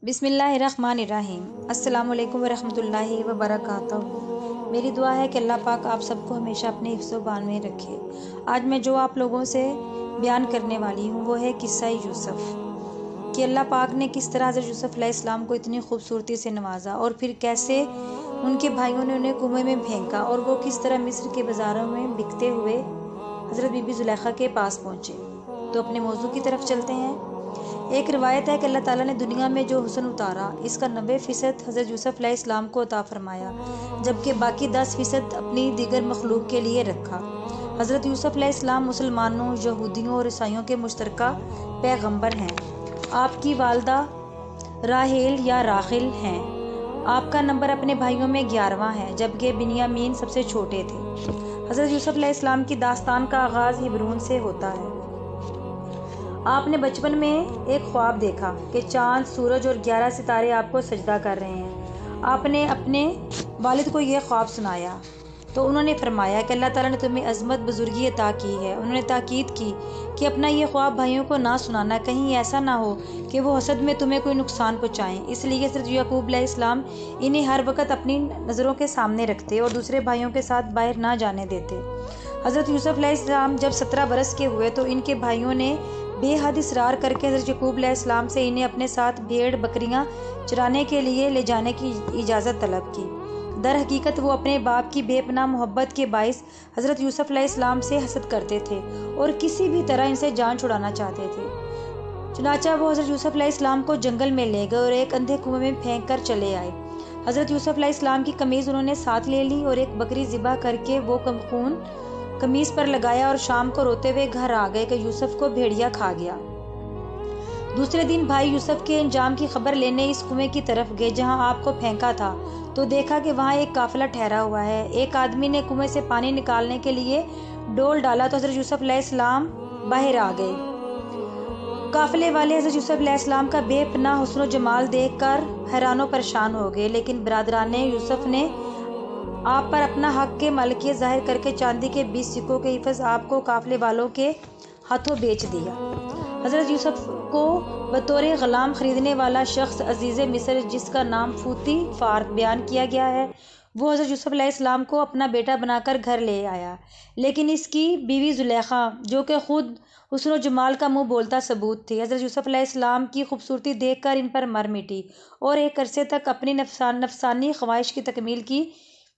بسم اللہ الرحمن الرحیم۔ السلام علیکم ورحمۃ اللہ وبرکاتہ۔ میری دعا ہے کہ اللہ پاک آپ سب کو ہمیشہ اپنے حفظ و بان میں رکھے۔ آج میں جو آپ لوگوں سے بیان کرنے والی ہوں وہ ہے قصہ یوسف، کہ اللہ پاک نے کس طرح حضرت یوسف علیہ السلام کو اتنی خوبصورتی سے نوازا، اور پھر کیسے ان کے بھائیوں نے انہیں کنویں میں پھینکا، اور وہ کس طرح مصر کے بازاروں میں بکتے ہوئے حضرت بی بی زلیخا کے پاس پہنچے۔ تو اپنے موضوع کی طرف چلتے ہیں۔ ایک روایت ہے کہ اللہ تعالیٰ نے دنیا میں جو حسن اتارا اس کا 90% حضرت یوسف علیہ السلام کو عطا فرمایا، جبکہ باقی 10% اپنی دیگر مخلوق کے لیے رکھا۔ حضرت یوسف علیہ السلام مسلمانوں، یہودیوں اور عیسائیوں کے مشترکہ پیغمبر ہیں۔ آپ کی والدہ راحیل یا راخل ہیں۔ آپ کا نمبر اپنے بھائیوں میں 11واں ہے، جبکہ بنیامین سب سے چھوٹے تھے۔ حضرت یوسف علیہ السلام کی داستان کا آغاز ہبرون سے ہوتا ہے۔ آپ نے بچپن میں ایک خواب دیکھا کہ چاند، سورج اور 11 ستارے آپ کو سجدہ کر رہے ہیں۔ آپ نے اپنے والد کو یہ خواب سنایا تو انہوں نے فرمایا کہ اللہ تعالیٰ نے تمہیں عظمت بزرگی عطا کی ہے۔ انہوں نے تاکید کی کہ اپنا یہ خواب بھائیوں کو نہ سنانا، کہیں ایسا نہ ہو کہ وہ حسد میں تمہیں کوئی نقصان پہنچائیں۔ اس لیے حضرت یعقوب علیہ السلام انہیں ہر وقت اپنی نظروں کے سامنے رکھتے اور دوسرے بھائیوں کے ساتھ باہر نہ جانے دیتے۔ حضرت یوسف علیہ السلام جب 17 برس کے ہوئے تو ان کے بھائیوں نے بے حد اصرار کر کے حضرت یعقوب علیہ السلام سے انہیں اپنے ساتھ بھیڑ بکریاں چرانے کے لیے لے جانے کی اجازت طلب کی۔ در حقیقت وہ اپنے باپ کی بے پناہ محبت کے باعث حضرت یوسف علیہ السلام سے حسد کرتے تھے اور کسی بھی طرح ان سے جان چھڑانا چاہتے تھے۔ چنانچہ وہ حضرت یوسف علیہ السلام کو جنگل میں لے گئے اور ایک اندھے کنویں میں پھینک کر چلے آئے۔ حضرت یوسف علیہ السلام کی قمیض انہوں نے ساتھ لے لی اور ایک بکری ذبح کر کے وہ خون قمیض پر لگایا اور شام کو روتے ہوئے گھر آ گئے کہ یوسف کو بھیڑیا کھا گیا۔ دوسرے دن بھائی یوسف کے انجام کی خبر لینے اس کنویں کی طرف گئے جہاں آپ کو پھینکا تھا، تو دیکھا کہ وہاں ایک قافلہ ٹھہرا ہوا ہے۔ ایک آدمی نے کنویں سے پانی نکالنے کے لیے ڈول ڈالا تو حضرت یوسف علیہ السلام باہر آ گئے۔ قافلے والے حضرت یوسف علیہ السلام کا بے پناہ حسن و جمال دیکھ کر حیران و پریشان ہو گئے، لیکن برادران یوسف نے آپ پر اپنا حق کے مالکیت ظاہر کر کے چاندی کے 20 سکوں کے عوض آپ کو قافلے والوں کے ہاتھوں بیچ دیا۔ حضرت یوسف کو بطور غلام خریدنے والا شخص عزیز مصر، جس کا نام فوتی فار بیان کیا گیا ہے، وہ حضرت یوسف علیہ السلام کو اپنا بیٹا بنا کر گھر لے آیا، لیکن اس کی بیوی زلیخا جو کہ خود حسن و جمال کا منہ بولتا ثبوت تھی، حضرت یوسف علیہ السلام کی خوبصورتی دیکھ کر ان پر مر مٹی اور ایک عرصے تک اپنی نفسانی خواہش کی تکمیل کی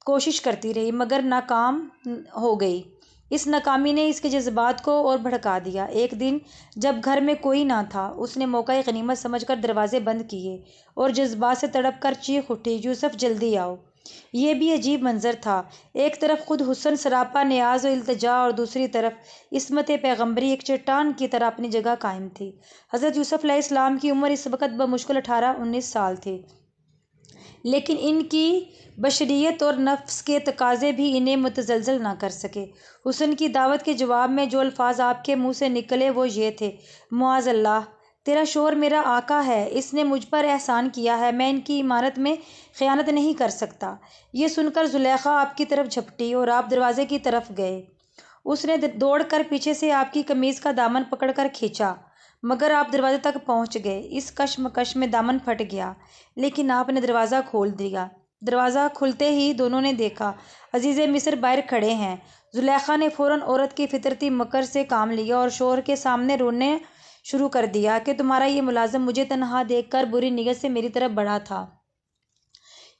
کوشش کرتی رہی مگر ناکام ہو گئی۔ اس ناکامی نے اس کے جذبات کو اور بھڑکا دیا۔ ایک دن جب گھر میں کوئی نہ تھا، اس نے موقع غنیمت سمجھ کر دروازے بند کیے اور جذبات سے تڑپ کر چیخ اٹھی، یوسف جلدی آؤ! یہ بھی عجیب منظر تھا۔ ایک طرف خود حسن سراپا نیاز و التجا اور دوسری طرف عصمت پیغمبری ایک چٹان کی طرح اپنی جگہ قائم تھی۔ حضرت یوسف علیہ السلام کی عمر اس وقت بمشکل 18-19 سال تھی، لیکن ان کی بشریت اور نفس کے تقاضے بھی انہیں متزلزل نہ کر سکے۔ حسن کی دعوت کے جواب میں جو الفاظ آپ کے منہ سے نکلے وہ یہ تھے، معاذ اللہ، تیرا شوہر میرا آقا ہے، اس نے مجھ پر احسان کیا ہے، میں ان کی امانت میں خیانت نہیں کر سکتا۔ یہ سن کر زلیخا آپ کی طرف جھپٹی اور آپ دروازے کی طرف گئے۔ اس نے دوڑ کر پیچھے سے آپ کی قمیض کا دامن پکڑ کر کھینچا، مگر آپ دروازے تک پہنچ گئے۔ اس کشمکش میں دامن پھٹ گیا، لیکن آپ نے دروازہ کھول دیا۔ دروازہ کھلتے ہی دونوں نے دیکھا عزیز مصر باہر کھڑے ہیں۔ زلیخا نے فوراً عورت کی فطرتی مکر سے کام لیا اور شوہر کے سامنے رونے شروع کر دیا کہ تمہارا یہ ملازم مجھے تنہا دیکھ کر بری نیت سے میری طرف بڑھا تھا۔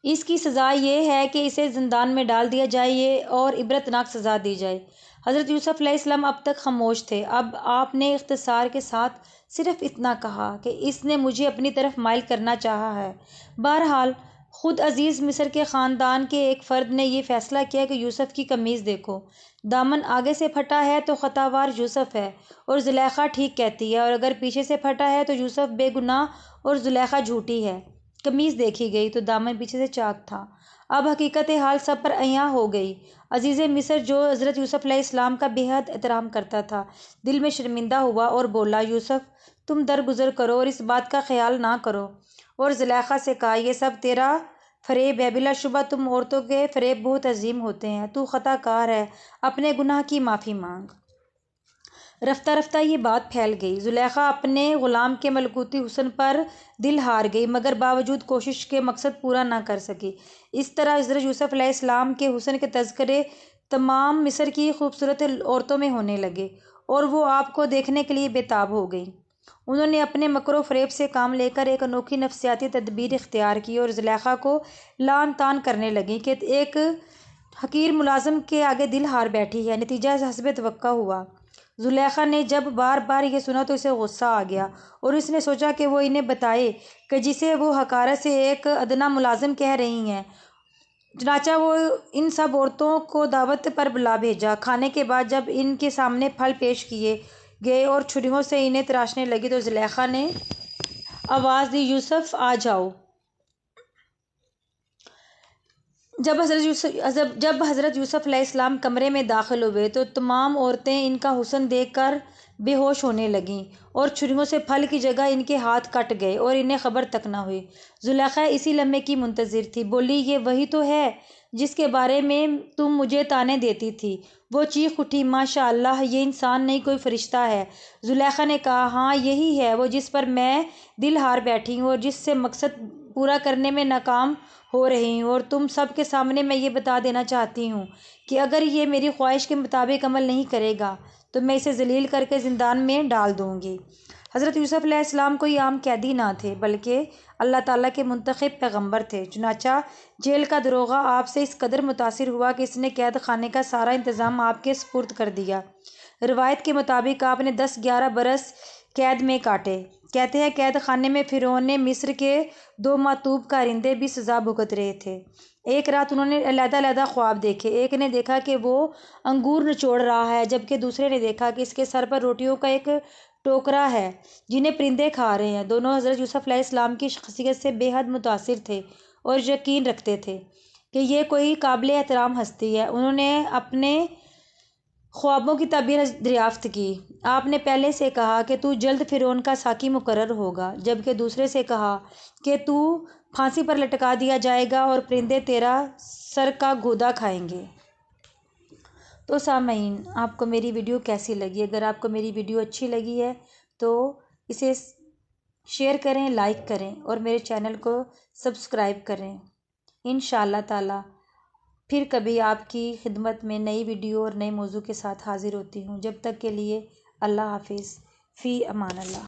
اس کی سزا یہ ہے کہ اسے زندان میں ڈال دیا جائے اور عبرتناک سزا دی جائے۔ حضرت یوسف علیہ السلام اب تک خاموش تھے۔ اب آپ نے اختصار کے ساتھ صرف اتنا کہا کہ اس نے مجھے اپنی طرف مائل کرنا چاہا ہے۔ بہرحال خود عزیز مصر کے خاندان کے ایک فرد نے یہ فیصلہ کیا کہ یوسف کی قمیض دیکھو، دامن آگے سے پھٹا ہے تو خطاوار یوسف ہے اور زلیخا ٹھیک کہتی ہے، اور اگر پیچھے سے پھٹا ہے تو یوسف بے گناہ اور زلیخا جھوٹی ہے۔ قمیض دیکھی گئی تو دامن پیچھے سے چاک تھا۔ اب حقیقت حال سب پر عیاں ہو گئی۔ عزیز مصر جو حضرت یوسف علیہ السلام کا بے حد احترام کرتا تھا، دل میں شرمندہ ہوا اور بولا، یوسف تم درگزر کرو اور اس بات کا خیال نہ کرو، اور زلیخا سے کہا، یہ سب تیرا فریب ہے، بلا شبہ تم عورتوں کے فریب بہت عظیم ہوتے ہیں، تو خطا کار ہے، اپنے گناہ کی معافی مانگ۔ رفتہ رفتہ یہ بات پھیل گئی۔ زلیخا اپنے غلام کے ملکوتی حسن پر دل ہار گئی، مگر باوجود کوشش کے مقصد پورا نہ کر سکی۔ اس طرح حضرت یوسف علیہ السلام کے حسن کے تذکرے تمام مصر کی خوبصورت عورتوں میں ہونے لگے اور وہ آپ کو دیکھنے کے لیے بےتاب ہو گئیں۔ انہوں نے اپنے مکر و فریب سے کام لے کر ایک انوکھی نفسیاتی تدبیر اختیار کی اور زلیخا کو لعن طعن کرنے لگیں کہ ایک حقیر ملازم کے آگے دل ہار بیٹھی ہے۔ نتیجہ حسب توقع ہوا۔ زلیخا نے جب بار بار یہ سنا تو اسے غصہ آ گیا اور اس نے سوچا کہ وہ انہیں بتائے کہ جسے وہ حقارت سے ایک ادنیٰ ملازم کہہ رہی ہیں۔ چنانچہ وہ ان سب عورتوں کو دعوت پر بلا بھیجا۔ کھانے کے بعد جب ان کے سامنے پھل پیش کیے گئے اور چھریوں سے انہیں تراشنے لگی تو زلیخا نے آواز دی، یوسف آ جاؤ۔ جب حضرت یوسف علیہ السلام کمرے میں داخل ہوئے تو تمام عورتیں ان کا حسن دیکھ کر بے ہوش ہونے لگیں اور چھریوں سے پھل کی جگہ ان کے ہاتھ کٹ گئے اور انہیں خبر تک نہ ہوئی۔ زلیخا اسی لمحے کی منتظر تھی۔ بولی، یہ وہی تو ہے جس کے بارے میں تم مجھے طعنے دیتی تھی۔ وہ چیخ اٹھی، ماشاء اللہ، یہ انسان نہیں کوئی فرشتہ ہے۔ زلیخا نے کہا، ہاں یہی ہے وہ جس پر میں دل ہار بیٹھی ہوں اور جس سے مقصد پورا کرنے میں ناکام ہو رہی ہوں، اور تم سب کے سامنے میں یہ بتا دینا چاہتی ہوں کہ اگر یہ میری خواہش کے مطابق عمل نہیں کرے گا تو میں اسے ذلیل کر کے زندان میں ڈال دوں گی۔ حضرت یوسف علیہ السلام کوئی عام قیدی نہ تھے بلکہ اللہ تعالیٰ کے منتخب پیغمبر تھے۔ چنانچہ جیل کا داروغہ آپ سے اس قدر متاثر ہوا کہ اس نے قید خانے کا سارا انتظام آپ کے سپرد کر دیا۔ روایت کے مطابق آپ نے 10-11 برس قید میں کاٹے۔ کہتے ہیں قید خانے میں فرعون مصر کے 2 معتوب کارندے بھی سزا بھگت رہے تھے۔ ایک رات انہوں نے علیحدہ علیحدہ خواب دیکھے۔ ایک نے دیکھا کہ وہ انگور نچوڑ رہا ہے، جبکہ دوسرے نے دیکھا کہ اس کے سر پر روٹیوں کا ایک ٹوکرا ہے جنہیں پرندے کھا رہے ہیں۔ دونوں حضرت یوسف علیہ السلام کی شخصیت سے بے حد متاثر تھے اور یقین رکھتے تھے کہ یہ کوئی قابل احترام ہستی ہے۔ انہوں نے اپنے خوابوں کی تعبیر دریافت کی۔ آپ نے پہلے سے کہا کہ تو جلد فرعون کا ساقی مقرر ہوگا، جبکہ دوسرے سے کہا کہ تو پھانسی پر لٹکا دیا جائے گا اور پرندے تیرا سر کا گودا کھائیں گے۔ تو سامعین، آپ کو میری ویڈیو کیسی لگی؟ اگر آپ کو میری ویڈیو اچھی لگی ہے تو اسے شیئر کریں، لائک کریں اور میرے چینل کو سبسکرائب کریں۔ انشاءاللہ تعالی پھر کبھی آپ کی خدمت میں نئی ویڈیو اور نئے موضوع کے ساتھ حاضر ہوتی ہوں۔ جب تک کے لیے اللہ حافظ، فی امان اللہ۔